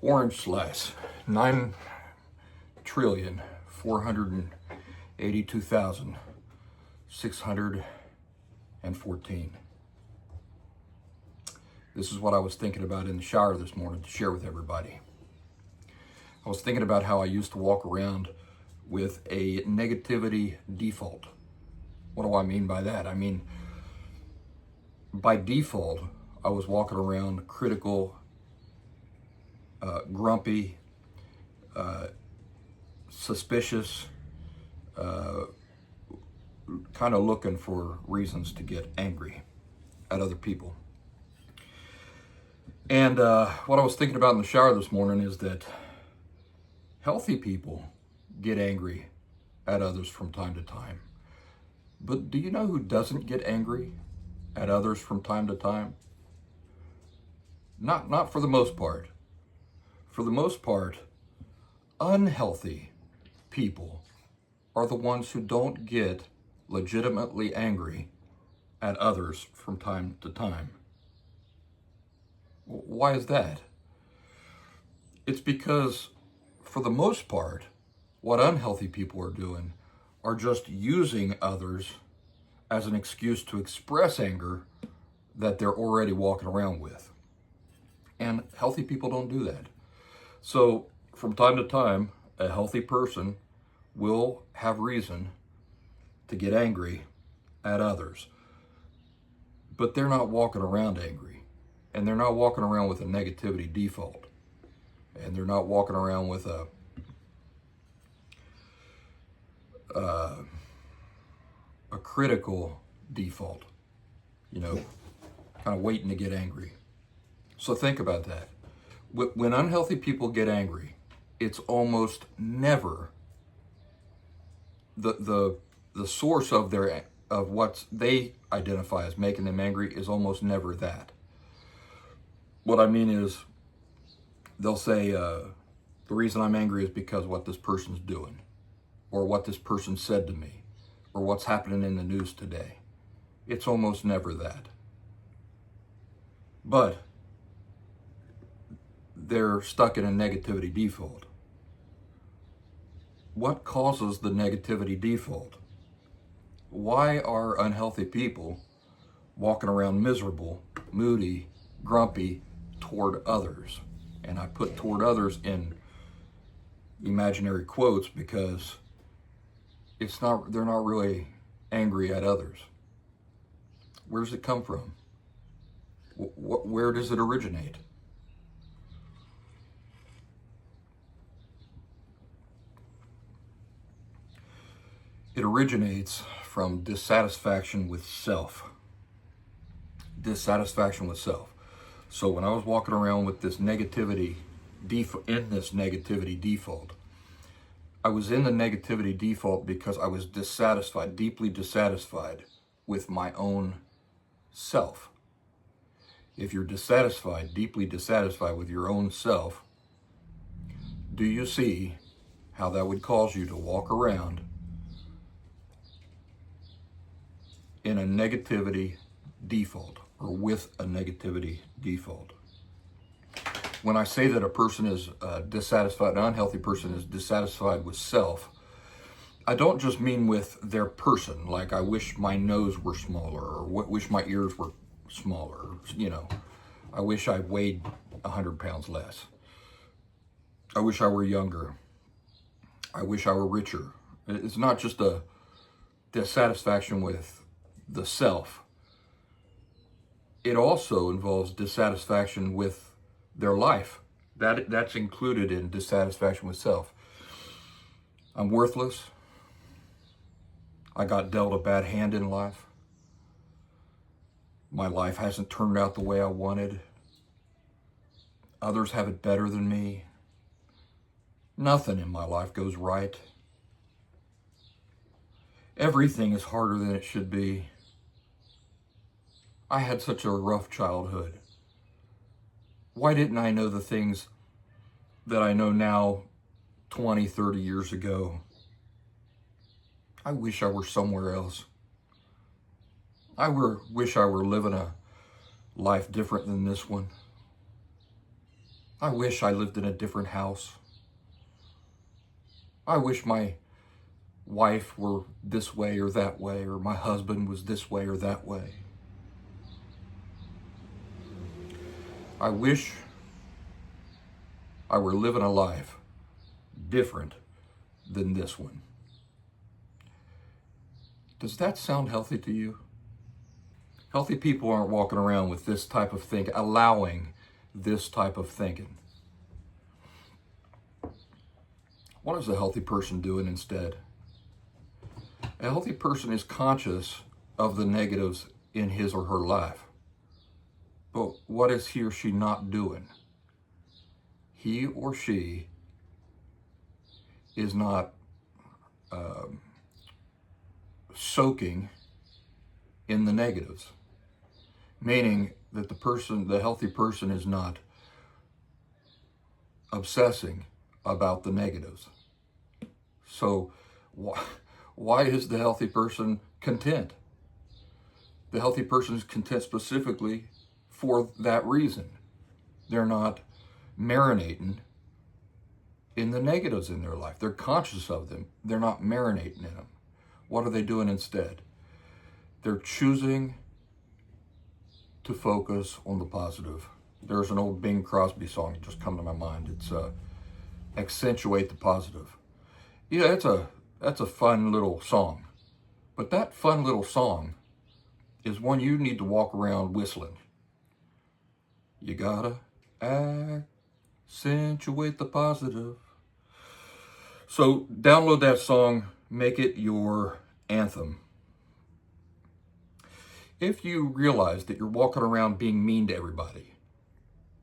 Orange slice, 9,482,614. This is what I was thinking about in the shower this morning to share with everybody. I was thinking about how I used to walk around with a negativity default. What do I mean by that? I mean, by default, I was walking around critical, grumpy, suspicious, kind of looking for reasons to get angry at other people. And what I was thinking about in the shower this morning is that healthy people get angry at others from time to time. But do you know who doesn't get angry at others from time to time? Not for the most part. For the most part, unhealthy people are the ones who don't get legitimately angry at others from time to time. Why is that? It's because, for the most part, what unhealthy people are doing are just using others as an excuse to express anger that they're already walking around with. And healthy people don't do that. So from time to time, a healthy person will have reason to get angry at others. But they're not walking around angry. And they're not walking around with a negativity default. And they're not walking around with a critical default, kind of waiting to get angry. So think about that. When unhealthy people get angry, it's almost never the source of what they identify as making them angry is almost never that. What I mean is, they'll say, the reason I'm angry is because of what this person's doing, or what this person said to me, or what's happening in the news today. It's almost never that. But they're stuck in a negativity default. What causes the negativity default? Why are unhealthy people walking around miserable, moody, grumpy toward others? And I put toward others in imaginary quotes because they're not really angry at others. Where does it come from? Where does it originate? It originates from dissatisfaction with self. Dissatisfaction with self. So when I was walking around with this negativity default, I was in the negativity default because I was dissatisfied, deeply dissatisfied with my own self. If you're dissatisfied, deeply dissatisfied with your own self, do you see how that would cause you to walk around in a negativity default, or with a negativity default? When I say that a person is dissatisfied, an unhealthy person is dissatisfied with self, I don't just mean with their person, like I wish my nose were smaller, or wish my ears were smaller, I wish I weighed 100 pounds less. I wish I were younger. I wish I were richer. It's not just a dissatisfaction with the self. It also involves dissatisfaction with their life. That's included in dissatisfaction with self. I'm worthless. I got dealt a bad hand in life. My life hasn't turned out the way I wanted. Others have it better than me. Nothing in my life goes right. Everything is harder than it should be. I had such a rough childhood. Why didn't I know the things that I know now 20, 30 years ago? I wish I were somewhere else. Wish I were living a life different than this one. I wish I lived in a different house. I wish my wife were this way or that way, or my husband was this way or that way. I wish I were living a life different than this one. Does that sound healthy to you? Healthy people aren't walking around with this type of thinking, allowing this type of thinking. What is a healthy person doing instead? A healthy person is conscious of the negatives in his or her life. But what is he or she not doing? He or she is not soaking in the negatives. Meaning that the healthy person is not obsessing about the negatives. So why is the healthy person content? The healthy person is content specifically for that reason. They're not marinating in the negatives in their life. They're conscious of them. They're not marinating in them. What are they doing instead? They're choosing to focus on the positive. There's an old Bing Crosby song that just come to my mind. It's accentuate the positive. Yeah, that's a fun little song. But that fun little song is one you need to walk around whistling. You gotta accentuate the positive. So download that song, make it your anthem. If you realize that you're walking around being mean to everybody,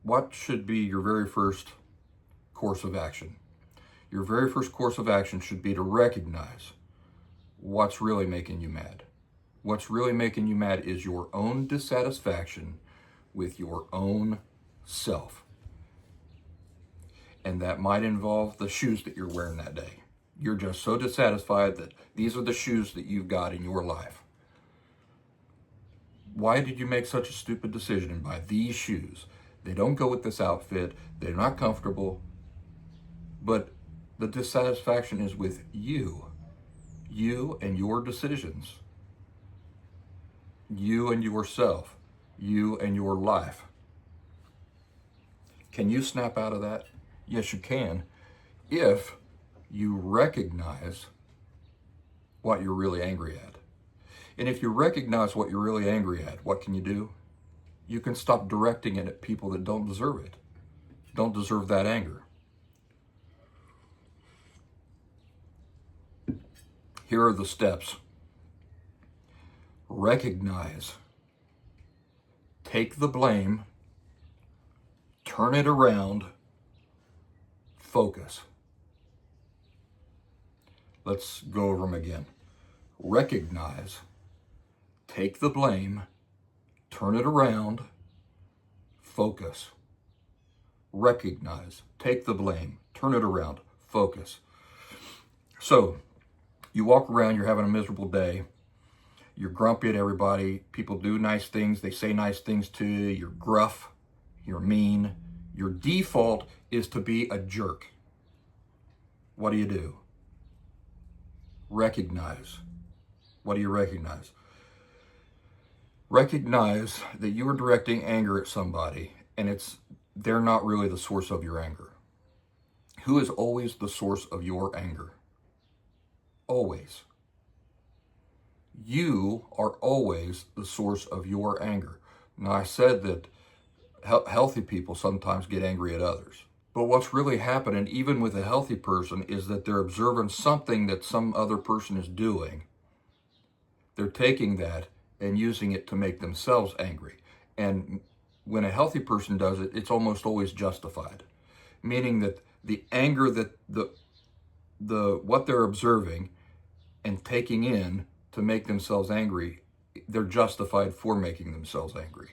what should be your very first course of action? Your very first course of action should be to recognize what's really making you mad. What's really making you mad is your own dissatisfaction with your own self. And that might involve the shoes that you're wearing that day. You're just so dissatisfied that these are the shoes that you've got in your life. Why did you make such a stupid decision and buy these shoes? They don't go with this outfit. They're not comfortable. But the dissatisfaction is with you. You and your decisions. You and yourself. You and your life. Can you snap out of that? Yes, you can. If you recognize what you're really angry at. And if you recognize what you're really angry at, what can you do? You can stop directing it at people that don't deserve it, don't deserve that anger. Here are the steps. Recognize. Take the blame. Turn it around. Focus. Let's go over them again. Recognize. Take the blame. Turn it around. Focus. Recognize. Take the blame. Turn it around. Focus. So, you walk around, you're having a miserable day. You're grumpy at everybody. People do nice things. They say nice things to you. You're gruff. You're mean. Your default is to be a jerk. What do? Recognize. What do you recognize? Recognize that you are directing anger at somebody and they're not really the source of your anger. Who is always the source of your anger? Always. You are always the source of your anger. Now, I said that healthy people sometimes get angry at others. But what's really happening, even with a healthy person, is that they're observing something that some other person is doing. They're taking that and using it to make themselves angry. And when a healthy person does it, it's almost always justified. Meaning that the anger that what they're observing and taking in to make themselves angry, they're justified for making themselves angry.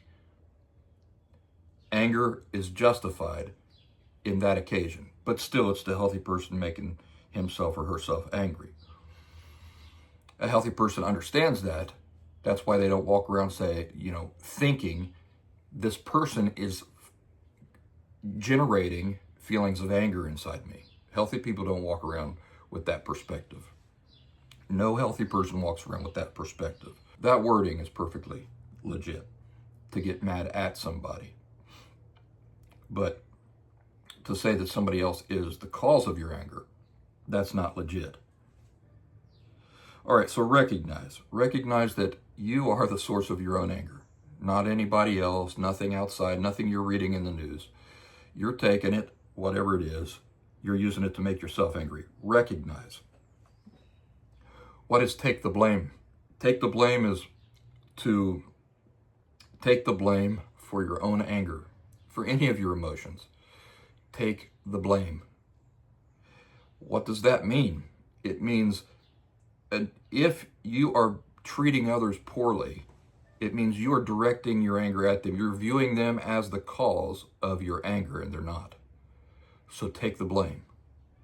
Anger is justified in that occasion, but still it's the healthy person making himself or herself angry. A healthy person understands that. That's why they don't walk around thinking this person is generating feelings of anger inside me. Healthy people don't walk around with that perspective. No healthy person walks around with that perspective. That wording is perfectly legit, to get mad at somebody. But to say that somebody else is the cause of your anger, that's not legit. All right, so recognize that you are the source of your own anger, not anybody else, nothing outside, nothing you're reading in the news. You're taking it, whatever it is, you're using it to make yourself angry. Recognize. What is take the blame? Take the blame is to take the blame for your own anger, for any of your emotions. Take the blame. What does that mean? It means if you are treating others poorly, it means you are directing your anger at them. You're viewing them as the cause of your anger, and they're not. So take the blame.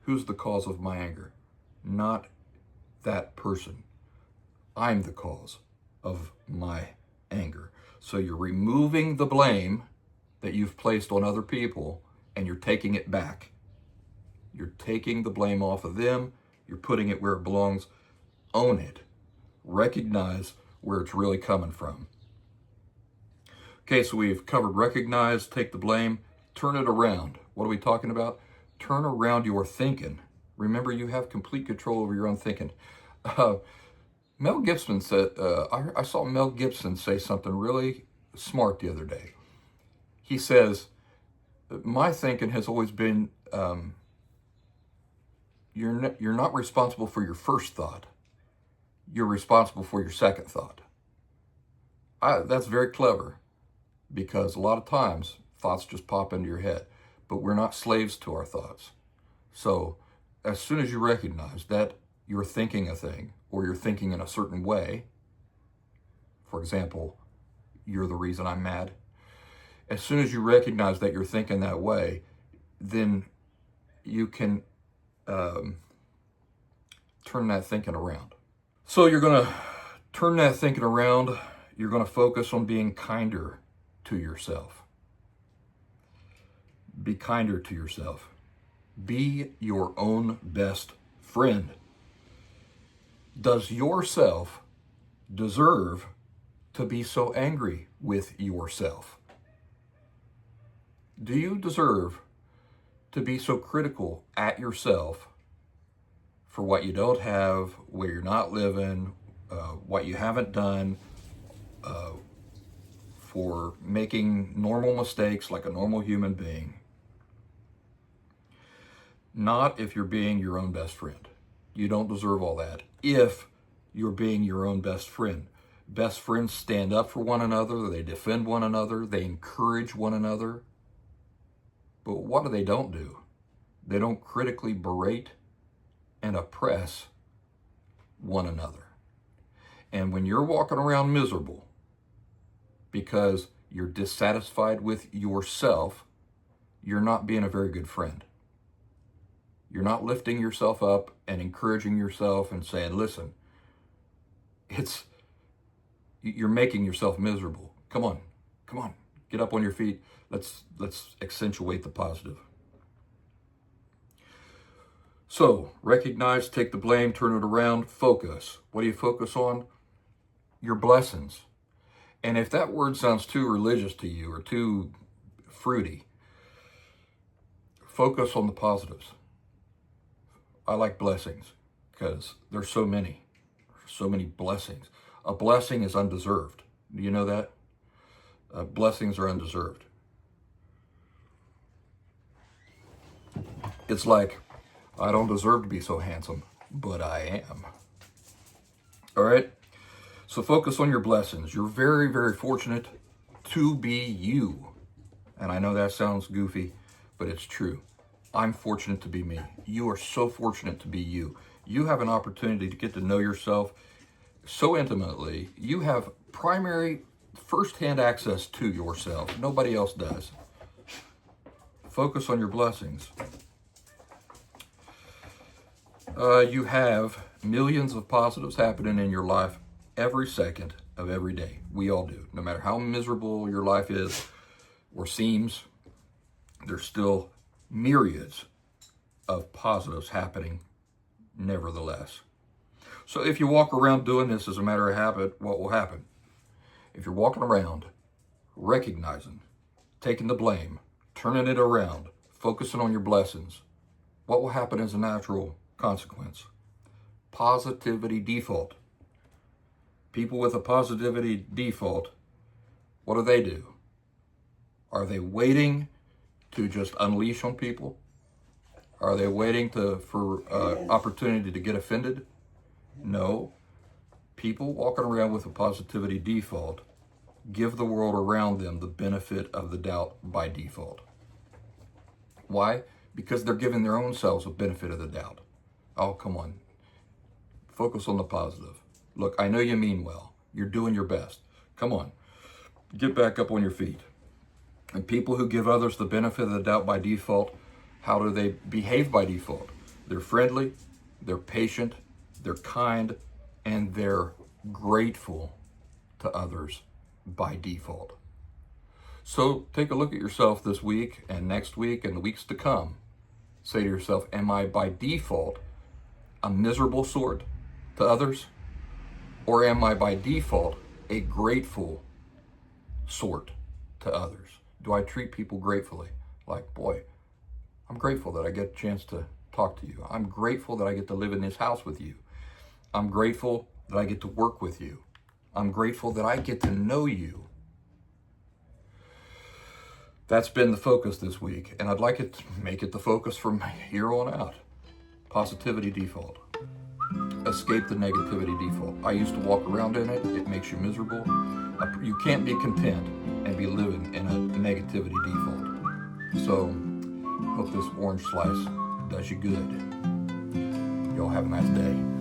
Who's the cause of my anger? Not that person. I'm the cause of my anger. So you're removing the blame that you've placed on other people, and you're taking it back. You're taking the blame off of them. You're putting it where it belongs. Own it. Recognize where it's really coming from. Okay, so we've covered recognize, take the blame, turn it around. What are we talking about? Turn around your thinking. Remember, you have complete control over your own thinking. Mel Gibson said, I saw Mel Gibson say something really smart the other day. He says, my thinking has always been, you're not responsible for your first thought. You're responsible for your second thought. That's very clever, because a lot of times thoughts just pop into your head, but we're not slaves to our thoughts. So as soon as you recognize that you're thinking a thing, or you're thinking in a certain way, for example, you're the reason I'm mad. As soon as you recognize that you're thinking that way, then you can turn that thinking around. So you're going to turn that thinking around. You're going to focus on being kinder to yourself. Be kinder to yourself. Be your own best friend. Does yourself deserve to be so angry with yourself? Do you deserve to be so critical at yourself for what you don't have, where you're not living, what you haven't done, for making normal mistakes like a normal human being? Not if you're being your own best friend. You don't deserve all that if you're being your own best friend. Best friends stand up for one another, they defend one another, they encourage one another. But what they don't do? They don't critically berate and oppress one another. And when you're walking around miserable because you're dissatisfied with yourself, you're not being a very good friend. You're not lifting yourself up and encouraging yourself and saying, listen, you're making yourself miserable. Come on, get up on your feet. Let's accentuate the positive. So recognize, take the blame, turn it around, focus. What do you focus on? Your blessings. And if that word sounds too religious to you or too fruity, focus on the positives. I like blessings because there's so many blessings. A blessing is undeserved. Do you know that? Blessings are undeserved. It's like, I don't deserve to be so handsome, but I am. All right? So focus on your blessings. You're very, very fortunate to be you. And I know that sounds goofy, but it's true. I'm fortunate to be me. You are so fortunate to be you. You have an opportunity to get to know yourself so intimately. You have primary, first-hand access to yourself. Nobody else does. Focus on your blessings. You have millions of positives happening in your life every second of every day. We all do. No matter how miserable your life is or seems, there's still myriads of positives happening nevertheless. So if you walk around doing this as a matter of habit, what will happen? If you're walking around recognizing, taking the blame, turning it around, focusing on your blessings, what will happen as a natural consequence? Positivity default. People with a positivity default, what do? Are they waiting to just unleash on people? Are they waiting for opportunity to get offended? No. People walking around with a positivity default give the world around them the benefit of the doubt by default. Why? Because they're giving their own selves a benefit of the doubt. Oh, come on. Focus on the positive. Look, I know you mean well. You're doing your best. Come on. Get back up on your feet. And people who give others the benefit of the doubt by default, how do they behave by default? They're friendly, they're patient, they're kind, and they're grateful to others by default. So take a look at yourself this week and next week and the weeks to come. Say to yourself, am I by default a miserable sort to others? Or am I by default a grateful sort to others? Do I treat people gratefully? Like, boy, I'm grateful that I get a chance to talk to you. I'm grateful that I get to live in this house with you. I'm grateful that I get to work with you. I'm grateful that I get to know you. That's been the focus this week, and I'd like it to make it the focus from here on out. Positivity default. Escape the negativity default. I used to walk around in it. It makes you miserable. You can't be content and be living in a negativity default. So, hope this orange slice does you good. Y'all have a nice day.